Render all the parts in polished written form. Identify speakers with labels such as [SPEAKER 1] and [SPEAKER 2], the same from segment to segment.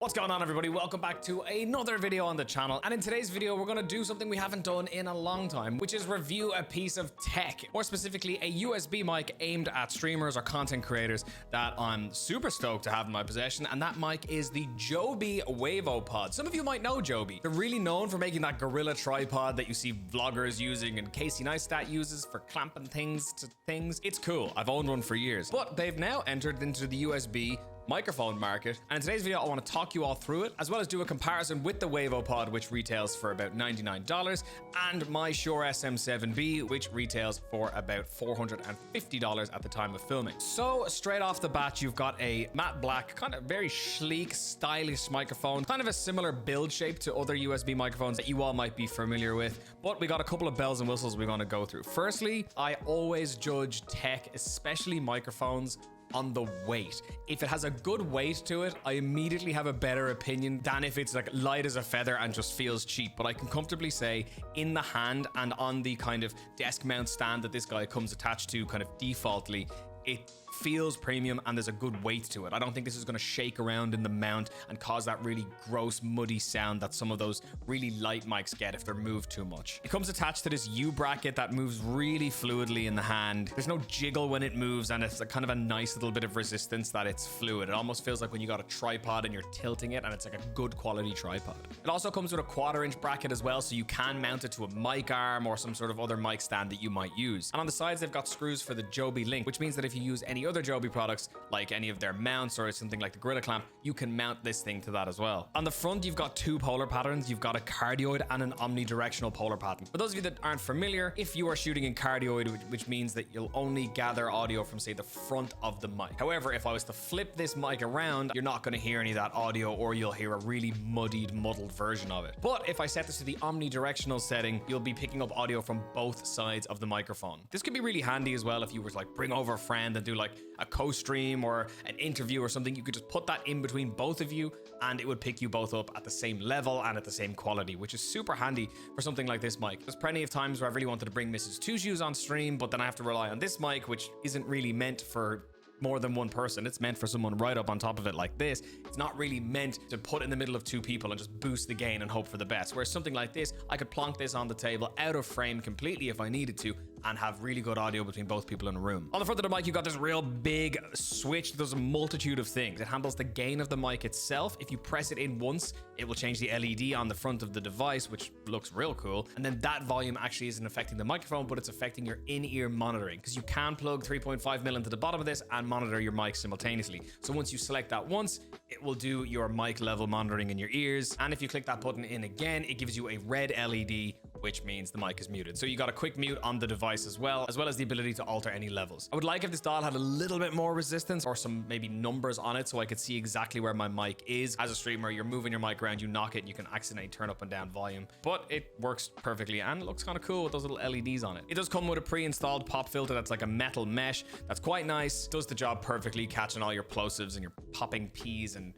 [SPEAKER 1] What's going on, everybody? Welcome back to another video on the channel, and in today's video we're going to do something we haven't done in a long time, which is review a piece of tech, more specifically a USB mic aimed at streamers or content creators that I'm super stoked to have in my possession, and that mic is the Joby Wavo Pod. Some of you might know Joby. They're really known for making that gorilla tripod that you see vloggers using and Casey Neistat uses for clamping things to things. It's cool. I've owned one for years, but they've now entered into the USB microphone market, and in today's video I want to talk you all through it, as well as do a comparison with the Wavo Pod, which retails for about $99, and my Shure SM7B, which retails for about $450 at the time of filming. So straight off the bat, you've got a matte black, kind of very sleek, stylish microphone, kind of a similar build shape to other USB microphones that you all might be familiar with, but we got a couple of bells and whistles we're going to go through. Firstly, I always judge tech, especially microphones, on the weight. If it has a good weight to it, I immediately have a better opinion than if it's like light as a feather and just feels cheap. But I can comfortably say in the hand and on the kind of desk mount stand that this guy comes attached to kind of defaultly, it feels premium and there's a good weight to it. I don't think this is going to shake around in the mount and cause that really gross, muddy sound that some of those really light mics get if they're moved too much. It comes attached to this U bracket that moves really fluidly in the hand. There's no jiggle when it moves, and it's a kind of a nice little bit of resistance that it's fluid. It almost feels like when you got a tripod and you're tilting it, and it's like a good quality tripod. It also comes with a 1/4" bracket as well, so you can mount it to a mic arm or some sort of other mic stand that you might use. And on the sides, they've got screws for the Joby link, which means that if you use any other Joby products, like any of their mounts or something like the Gorilla Clamp, you can mount this thing to that as well. On the front, you've got two polar patterns. You've got a cardioid and an omnidirectional polar pattern. For those of you that aren't familiar, if you are shooting in cardioid, which means that you'll only gather audio from, say, the front of the mic. However, if I was to flip this mic around, you're not going to hear any of that audio, or you'll hear a really muddled version of it. But if I set this to the omnidirectional setting, you'll be picking up audio from both sides of the microphone. This could be really handy as well if you were to like bring over a friend and do like a co-stream or an interview or something. You could just put that in between both of you and it would pick you both up at the same level and at the same quality, which is super handy for something like this mic. There's plenty of times where I really wanted to bring Mrs. Two Shoes on stream, but then I have to rely on this mic, which isn't really meant for more than one person. It's meant for someone right up on top of it like this. It's not really meant to put in the middle of two people and just boost the gain and hope for the best. Whereas something like this, I could plonk this on the table out of frame completely if I needed to and have really good audio between both people in a room. On the front of the mic, you've got this real big switch. There's a multitude of things. It handles the gain of the mic itself. If you press it in once, it will change the LED on the front of the device, which looks real cool. And then that volume actually isn't affecting the microphone, but it's affecting your in-ear monitoring, because you can plug 3.5mm into the bottom of this and monitor your mic simultaneously. So once you select that once, it will do your mic level monitoring in your ears. And if you click that button in again, it gives you a red LED, which means the mic is muted. So you got a quick mute on the device as well as the ability to alter any levels. I would like if this dial had a little bit more resistance or some maybe numbers on it so I could see exactly where my mic is. As a streamer, you're moving your mic around, you knock it, and you can accidentally turn up and down volume. But it works perfectly and it looks kind of cool with those little LEDs on it. It does come with a pre-installed pop filter that's like a metal mesh. That's quite nice. Does the job perfectly, catching all your plosives and your popping P's and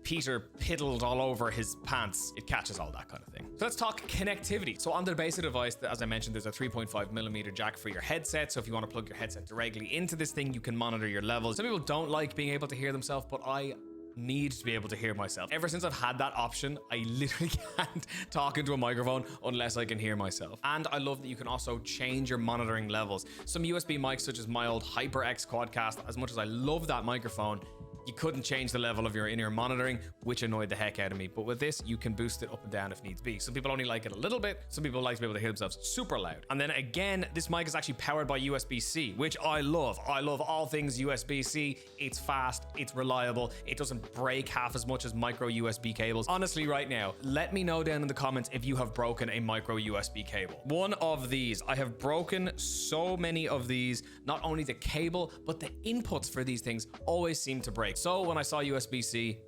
[SPEAKER 1] Peter piddled all over his pants. It catches all that kind of thing. So let's talk connectivity. So on the basic device, as I mentioned, there's a 3.5mm jack for your headset. So if you want to plug your headset directly into this thing, you can monitor your levels. Some people don't like being able to hear themselves, but I need to be able to hear myself. Ever since I've had that option, I literally can't talk into a microphone unless I can hear myself. And I love that you can also change your monitoring levels. Some USB mics, such as my old HyperX Quadcast, as much as I love that microphone, you couldn't change the level of your in-ear monitoring, which annoyed the heck out of me. But with this, you can boost it up and down if needs be. Some people only like it a little bit. Some people like to be able to hear themselves super loud. And then again, this mic is actually powered by USB-C, which I love. I love all things USB-C. It's fast, it's reliable. It doesn't break half as much as micro USB cables. Honestly, right now, let me know down in the comments if you have broken a micro USB cable. One of these, I have broken so many of these. Not only the cable, but the inputs for these things always seem to break. So when I saw USB-C,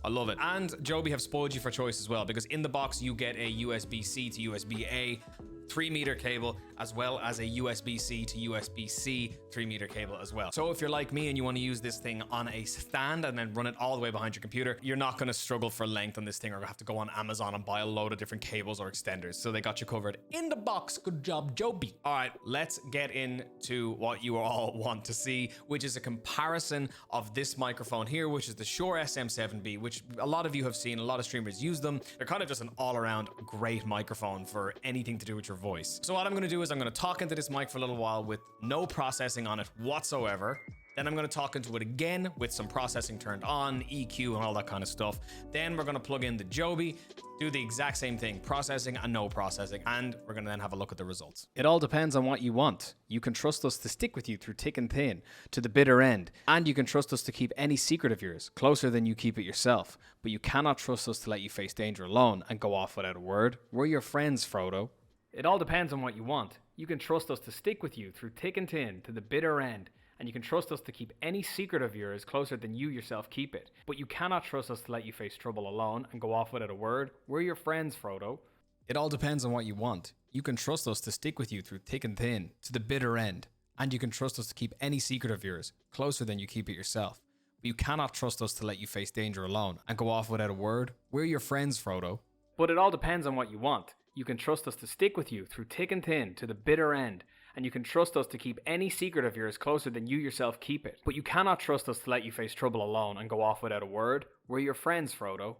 [SPEAKER 1] I love it. And Joby have spoiled you for choice as well, because in the box you get a USB-C to USB-A 3-meter cable, as well as a USB-C to USB-C 3-meter cable as well. So if you're like me and you want to use this thing on a stand and then run it all the way behind your computer, you're not going to struggle for length on this thing or have to go on Amazon and buy a load of different cables or extenders. So they got you covered in the box. Good job, Joby. All right, let's get into what you all want to see, which is a comparison of this microphone here, which is the Shure SM7B, which a lot of you have seen. A lot of streamers use them. They're kind of just an all-around great microphone for anything to do with your voice. So what I'm going to do is I'm going to talk into this mic for a little while with no processing on it whatsoever. Then I'm going to talk into it again with some processing turned on, EQ and all that kind of stuff. Then we're going to plug in the Joby, do the exact same thing, processing and no processing, and we're going to then have a look at the results.
[SPEAKER 2] It all depends on what you want. You can trust us to stick with you through thick and thin, to the bitter end, and you can trust us to keep any secret of yours closer than you keep it yourself. But you cannot trust us to let you face danger alone and go off without a word. We're your friends, Frodo. It all depends on what you want. You can trust us to stick with you through thick and thin, to the bitter end, and you can trust us to keep any secret of yours closer than you yourself keep it. But you cannot trust us to let you face trouble alone and go off without a word. We're your friends, Frodo.
[SPEAKER 1] It all depends on what you want. You can trust us to stick with you through thick and thin, to the bitter end, and you can trust us to keep any secret of yours closer than you keep it yourself. But you cannot trust us to let you face danger alone and go off without a word. We're your friends, Frodo.
[SPEAKER 2] But it all depends on what you want. You can trust us to stick with you through thick and thin, to the bitter end, and you can trust us to keep any secret of yours closer than you yourself keep it. But you cannot trust us to let you face trouble alone and go off without a word. We're your friends, Frodo.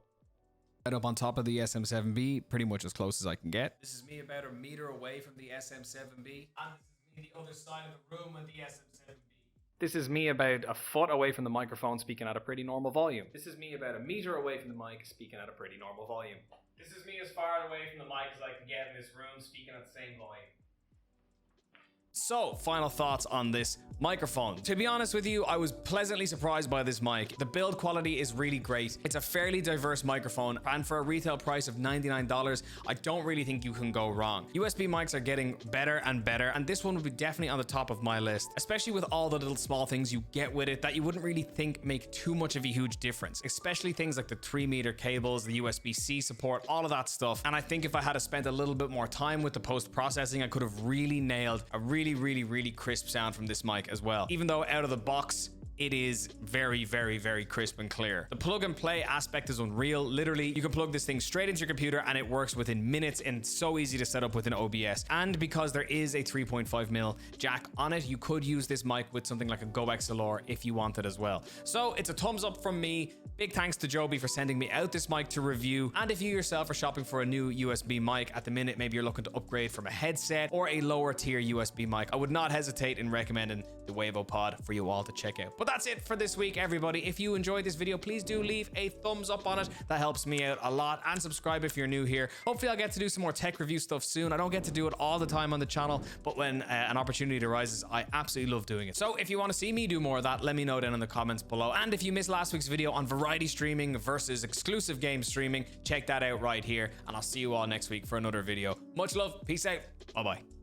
[SPEAKER 1] Right up on top of the SM7B, pretty much as close as I can get. This is me about a meter away from the SM7B, and this is me the other side of the room with the SM7B.
[SPEAKER 2] This is me about a foot away from the microphone speaking at a pretty normal volume. This is me about a meter away from the mic speaking at a pretty normal volume. This is me as far away from the mic as I can get in this room speaking at the same volume.
[SPEAKER 1] So, final thoughts on this microphone. To be honest with you, I was pleasantly surprised by this mic. The build quality is really great. It's a fairly diverse microphone, and for a retail price of $99, I don't really think you can go wrong. USB mics are getting better and better, and this one would be definitely on the top of my list, especially with all the little small things you get with it that you wouldn't really think make too much of a huge difference, especially things like the 3-meter cables, the USB-C support, all of that stuff. And I think if I had spent a little bit more time with the post-processing, I could have really nailed a really crisp sound from this mic as well. Even though out of the box, it is very crisp and clear. The plug and play aspect is unreal. Literally, you can plug this thing straight into your computer and it works within minutes, and it's so easy to set up within OBS. And because there is a 3.5mm jack on it, you could use this mic with something like a Go XLR if you wanted as well. So it's a thumbs up from me. Big thanks to Joby for sending me out this mic to review. And if you yourself are shopping for a new USB mic at the minute, maybe you're looking to upgrade from a headset or a lower tier USB mic, I would not hesitate in recommending the Wavo Pod for you all to check out. But that's it for this week, everybody. If you enjoyed this video, please do leave a thumbs up on it. That helps me out a lot. And subscribe if you're new here. Hopefully I'll get to do some more tech review stuff soon. I don't get to do it all the time on the channel, but when an opportunity arises, I absolutely love doing it. So if you want to see me do more of that, let me know down in the comments below. And if you missed last week's video on variety streaming versus exclusive game streaming, check that out right here. And I'll see you all next week for another video. Much love. Peace out. Bye-bye.